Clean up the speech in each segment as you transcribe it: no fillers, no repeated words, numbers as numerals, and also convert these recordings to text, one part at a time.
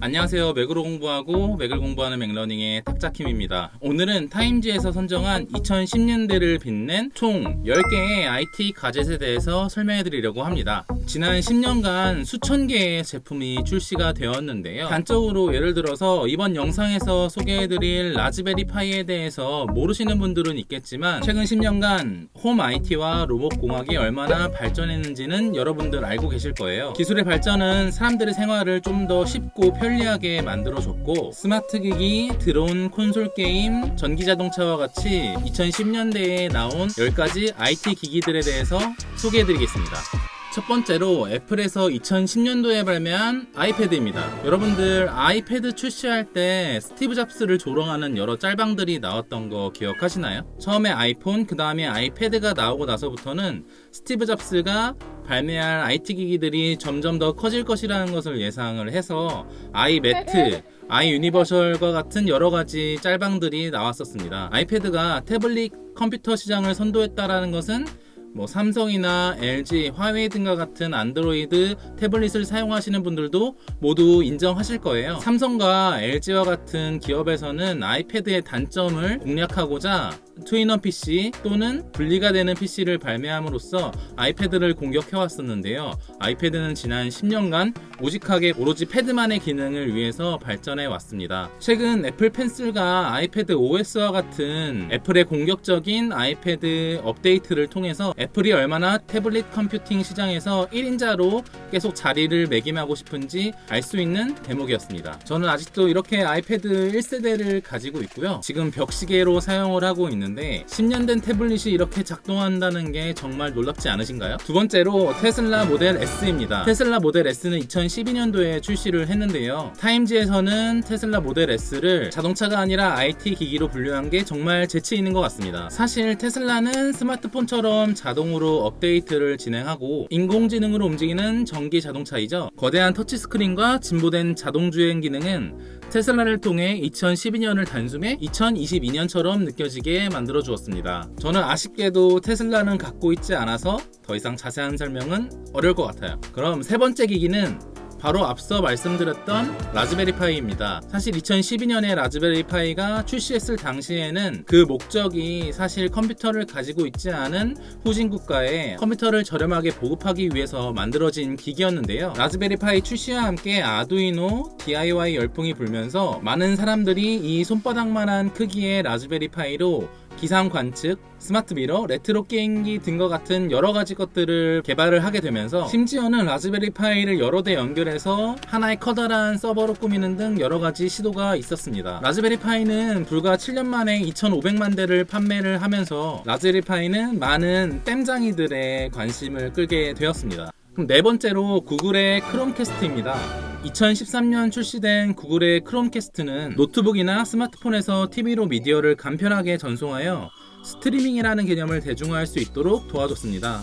안녕하세요. 맥으로 공부하고 맥을 공부하는 맥러닝의 탁자킴입니다. 오늘은 타임지에서 선정한 2010년대를 빛낸 총 10개의 IT 가젯에 대해서 설명해 드리려고 합니다. 지난 10년간 수천 개의 제품이 출시가 되었는데요. 단적으로 예를 들어서 이번 영상에서 소개해 드릴 라즈베리 파이에 대해서 모르시는 분들은 있겠지만 최근 10년간 홈 IT와 로봇 공학이 얼마나 발전했는지는 여러분들 알고 계실 거예요. 기술의 발전은 사람들의 생활을 좀 더 쉽고 편리하게 만들어줬고, 스마트 기기, 드론, 콘솔 게임, 전기자동차와 같이 2010년대에 나온 10가지 IT 기기들에 대해서 소개해드리겠습니다. 첫 번째로 애플에서 2010년도에 발매한 아이패드입니다. 여러분들 아이패드 출시할 때 스티브 잡스를 조롱하는 여러 짤방들이 나왔던 거 기억하시나요? 처음에 아이폰, 그 다음에 아이패드가 나오고 나서부터는 스티브 잡스가 발매할 IT 기기들이 점점 더 커질 것이라는 것을 예상을 해서 아이매트, 아이유니버셜과 같은 여러가지 짤방들이 나왔었습니다. 아이패드가 태블릿 컴퓨터 시장을 선도했다라는 것은 삼성이나 LG, 화웨이 등과 같은 안드로이드 태블릿을 사용하시는 분들도 모두 인정하실 거예요. 삼성과 LG와 같은 기업에서는 아이패드의 단점을 공략하고자 투인원 PC 또는 분리가 되는 PC를 발매함으로써 아이패드를 공격해왔었는데요. 아이패드는 지난 10년간 오직하게 오로지 패드만의 기능을 위해서 발전해 왔습니다. 최근 애플 펜슬과 아이패드 OS와 같은 애플의 공격적인 아이패드 업데이트를 통해서 애플이 얼마나 태블릿 컴퓨팅 시장에서 1인자로 계속 자리를 매김하고 싶은지 알 수 있는 대목이었습니다. 저는 아직도 이렇게 아이패드 1세대를 가지고 있고요. 지금 벽시계로 사용을 하고 있는데 10년 된 태블릿이 이렇게 작동한다는 게 정말 놀랍지 않으신가요? 두 번째로 테슬라 모델 S입니다. 테슬라 모델 S는 2012년도에 출시를 했는데요. 타임지에서는 테슬라 모델 S를 자동차가 아니라 IT 기기로 분류한 게 정말 재치 있는 것 같습니다. 사실 테슬라는 스마트폰처럼 자동으로 업데이트를 진행하고 인공지능으로 움직이는 전기 자동차이죠. 거대한 터치스크린과 진보된 자동주행 기능은 테슬라를 통해 2012년을 단숨에 2022년처럼 느껴지게 만들어 주었습니다. 저는 아쉽게도 테슬라는 갖고 있지 않아서 더 이상 자세한 설명은 어려울 것 같아요. 그럼 세 번째 기기는 바로 앞서 말씀드렸던 라즈베리 파이입니다. 사실 2012년에 라즈베리 파이가 출시했을 당시에는 그 목적이 사실 컴퓨터를 가지고 있지 않은 후진 국가에 컴퓨터를 저렴하게 보급하기 위해서 만들어진 기기였는데요. 라즈베리 파이 출시와 함께 아두이노, DIY 열풍이 불면서 많은 사람들이 이 손바닥만한 크기의 라즈베리 파이로 기상 관측, 스마트 미러, 레트로 게임기 등과 같은 여러가지 것들을 개발을 하게 되면서 심지어는 라즈베리 파이를 여러 대 연결해서 하나의 커다란 서버로 꾸미는 등 여러가지 시도가 있었습니다. 라즈베리 파이는 불과 7년 만에 2,500만 대를 판매를 하면서 라즈베리 파이는 많은 땜장이들의 관심을 끌게 되었습니다. 그럼 네 번째로 구글의 크롬캐스트입니다. 2013년 출시된 구글의 크롬캐스트는 노트북이나 스마트폰에서 TV로 미디어를 간편하게 전송하여 스트리밍이라는 개념을 대중화할 수 있도록 도와줬습니다.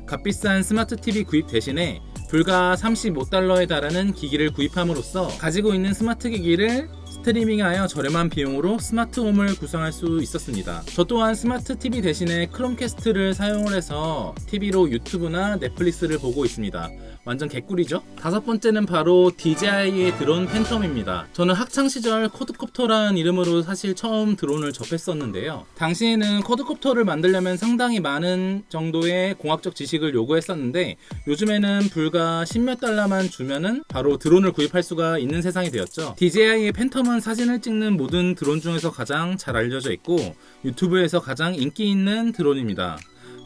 값비싼 스마트 TV 구입 대신에 불과 35달러에 달하는 기기를 구입함으로써 가지고 있는 스마트 기기를 스트리밍하여 저렴한 비용으로 스마트홈을 구성할 수 있었습니다. 저 또한 스마트 TV 대신에 크롬캐스트를 사용을 해서 TV로 유튜브나 넷플릭스를 보고 있습니다. 완전 개꿀이죠? 다섯 번째는 바로 DJI의 드론 팬텀입니다. 저는 학창시절 쿼드콥터라는 이름으로 사실 처음 드론을 접했었는데요. 당시에는 쿼드콥터를 만들려면 상당히 많은 정도의 공학적 지식을 요구했었는데 요즘에는 불과 10몇 달러만 주면은 바로 드론을 구입할 수가 있는 세상이 되었죠. DJI의 팬텀은 사진을 찍는 모든 드론 중에서 가장 잘 알려져 있고 유튜브에서 가장 인기 있는 드론입니다.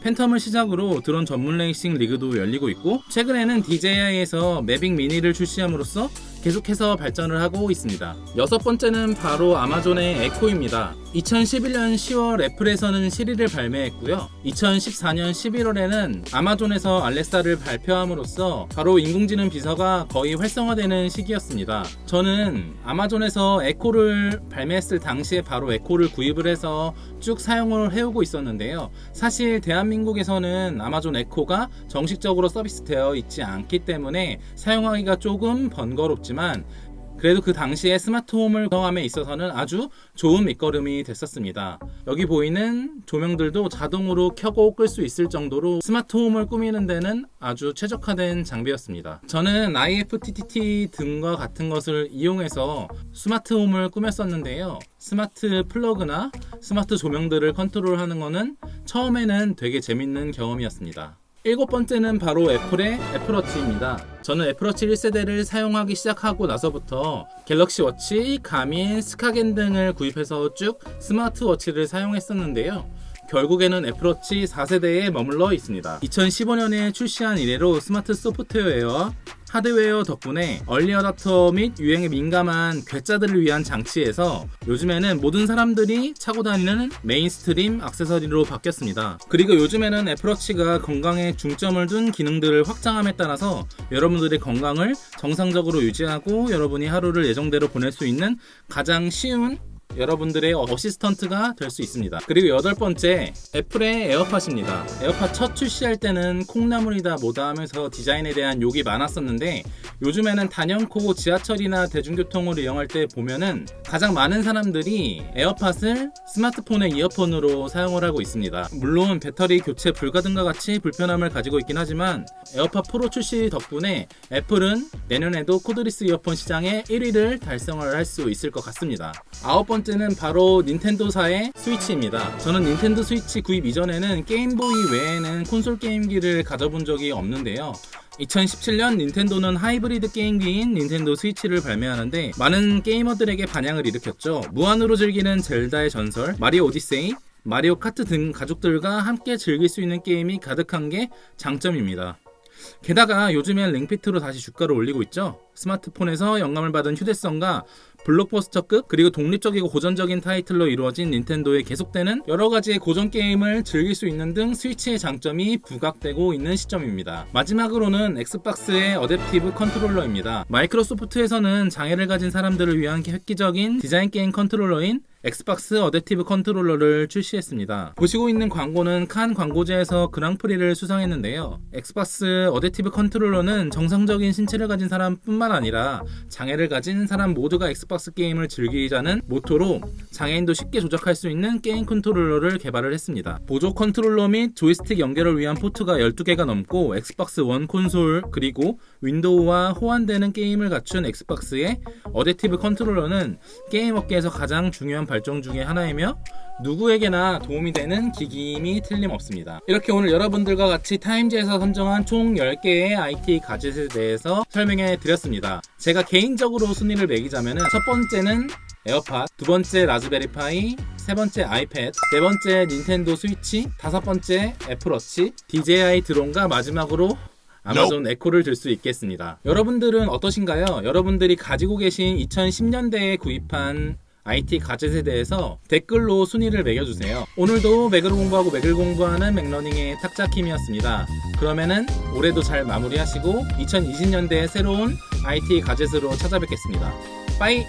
팬텀을 시작으로 드론 전문 레이싱 리그도 열리고 있고 최근에는 DJI에서 매빅 미니를 출시함으로써 계속해서 발전을 하고 있습니다. 여섯 번째는 바로 아마존의 에코입니다. 2011년 10월 애플에서는 시리를 발매했고요. 2014년 11월에는 아마존에서 알렉사를 발표함으로써 바로 인공지능 비서가 거의 활성화되는 시기였습니다. 저는 아마존에서 에코를 발매했을 당시에 바로 에코를 구입을 해서 쭉 사용을 해오고 있었는데요. 사실 대한민국에서는 아마존 에코가 정식적으로 서비스되어 있지 않기 때문에 사용하기가 조금 번거롭지만 그래도 그 당시에 스마트홈을 구성함에 있어서는 아주 좋은 밑거름이 됐었습니다. 여기 보이는 조명들도 자동으로 켜고 끌 수 있을 정도로 스마트홈을 꾸미는 데는 아주 최적화된 장비였습니다. 저는 IFTTT 등과 같은 것을 이용해서 스마트홈을 꾸몄었는데요. 스마트 플러그나 스마트 조명들을 컨트롤하는 것은 처음에는 되게 재밌는 경험이었습니다. 일곱 번째는 바로 애플의 애플워치입니다. 저는 애플워치 1세대를 사용하기 시작하고 나서부터 갤럭시 워치, 가민, 스카겐 등을 구입해서 쭉 스마트워치를 사용했었는데요. 결국에는 애플워치 4세대에 머물러 있습니다. 2015년에 출시한 이래로 스마트 소프트웨어와 하드웨어 덕분에 얼리 어답터 및 유행에 민감한 괴짜들을 위한 장치에서 요즘에는 모든 사람들이 차고 다니는 메인스트림 액세서리로 바뀌었습니다. 그리고 요즘에는 애플워치가 건강에 중점을 둔 기능들을 확장함에 따라서 여러분들의 건강을 정상적으로 유지하고 여러분이 하루를 예정대로 보낼 수 있는 가장 쉬운 여러분들의 어시스턴트가 될 수 있습니다. 그리고 여덟 번째, 애플의 에어팟입니다. 에어팟 첫 출시할 때는 콩나물이다 뭐다 하면서 디자인에 대한 욕이 많았었는데 요즘에는 단연코 지하철이나 대중교통을 이용할 때 보면은 가장 많은 사람들이 에어팟을 스마트폰의 이어폰으로 사용을 하고 있습니다. 물론 배터리 교체 불가 등과 같이 불편함을 가지고 있긴 하지만 에어팟 프로 출시 덕분에 애플은 내년에도 코드리스 이어폰 시장의 1위를 달성을 할 수 있을 것 같습니다. 아홉 번째는 바로 닌텐도사의 스위치입니다. 저는 닌텐도 스위치 구입 이전에는 게임보이 외에는 콘솔 게임기를 가져본 적이 없는데요. 2017년 닌텐도는 하이브리드 게임기인 닌텐도 스위치를 발매하는데 많은 게이머들에게 반향을 일으켰죠. 무한으로 즐기는 젤다의 전설, 마리오 오디세이, 마리오 카트 등 가족들과 함께 즐길 수 있는 게임이 가득한 게 장점입니다. 게다가 요즘엔 링피트로 다시 주가를 올리고 있죠. 스마트폰에서 영감을 받은 휴대성과 블록버스터급 그리고 독립적이고 고전적인 타이틀로 이루어진 닌텐도의 계속되는 여러가지의 고전 게임을 즐길 수 있는 등 스위치의 장점이 부각되고 있는 시점입니다. 마지막으로는 엑스박스의 어댑티브 컨트롤러입니다. 마이크로소프트에서는 장애를 가진 사람들을 위한 획기적인 디자인 게임 컨트롤러인 엑스박스 어댑티브 컨트롤러를 출시했습니다. 보시고 있는 광고는 칸 광고제에서 그랑프리를 수상했는데요. 엑스박스 어댑티브 컨트롤러는 정상적인 신체를 가진 사람뿐만 아니라 장애를 가진 사람 모두가 엑스박스 게임을 즐기자는 모토로 장애인도 쉽게 조작할 수 있는 게임 컨트롤러를 개발을 했습니다. 보조 컨트롤러 및 조이스틱 연결을 위한 포트가 12개가 넘고 엑스박스 원 콘솔 그리고 윈도우와 호환되는 게임을 갖춘 엑스박스의 어댑티브 컨트롤러는 게임 업계에서 가장 중요한 발전 중에 하나이며 누구에게나 도움이 되는 기기임이 틀림없습니다. 이렇게 오늘 여러분들과 같이 타임즈에서 선정한 총 10개의 IT 가젯에 대해서 설명해 드렸습니다. 제가 개인적으로 순위를 매기자면 첫 번째는 에어팟, 두 번째 라즈베리파이, 세 번째 아이패드, 네 번째 닌텐도 스위치, 다섯 번째 애플워치, DJI 드론과 마지막으로 아마존 에코를 들 수 있겠습니다. 여러분들은 어떠신가요? 여러분들이 가지고 계신 2010년대에 구입한 IT 가젯에 대해서 댓글로 순위를 매겨주세요. 오늘도 맥을 공부하고 맥을 공부하는 맥러닝의 탁자킴이었습니다. 그러면은 올해도 잘 마무리하시고 2020년대에 새로운 IT 가젯으로 찾아뵙겠습니다. 빠이!